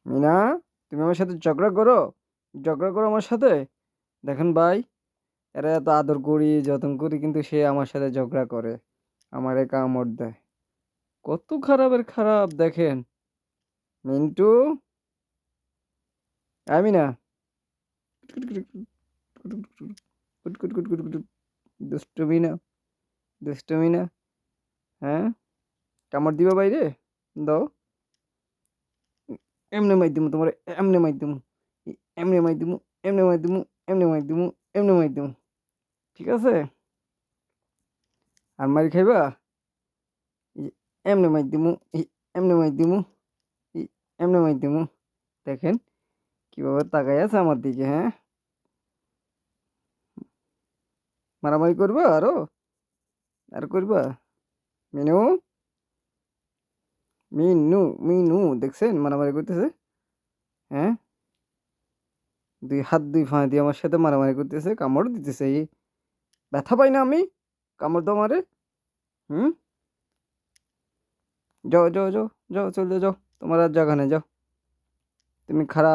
মিনা, তুমি আমার সাথে ঝগড়া করো? ঝগড়া করো আমার সাথে? দেখেন ভাই, এরা এত আদর করি যত্ন করি কিন্তু সে আমার সাথে ঝগড়া করে, আমারে কামড় দেয়। কত খারাপের খারাপ দেখেন। মিন্টু, আমি না, দুষ্টু মিনা, দুষ্টু মিনা। হ্যাঁ, কামড় দিবা বাইরে? দাও, এমনি মাই দিমু তোমার, এমনি মাই দিমু, এমনি মাই দিমু, এমনি মাই দিমু, এমনি মাই দিমু, এমনি মাই দিমু। ঠিক আছে? আর মারি খাইবা? এই যে এমনে মাইর দিমু, এমনে মাইর দিমু, এমনে মাইর দিমু। দেখেন কিভাবে তাকাই আছে আমার দিকে। হ্যাঁ, মারামারি করবা আরো? আর করবা? মিনু, মিনু, মিনু, দেখছেন মারামারি করতেছে? হ্যাঁ, দুই হাত দুই ফাঁ দিয়ে আমার সাথে মারামারি করতেছে, কামড় দিতেছে। এই ব্যথা পাই না আমি? কামড় দাও মারে। হুম, যাও যাও যাও, যাও চলে যাও, তোমার আর জায়গা নেই, যাও। তুমি খারাপ।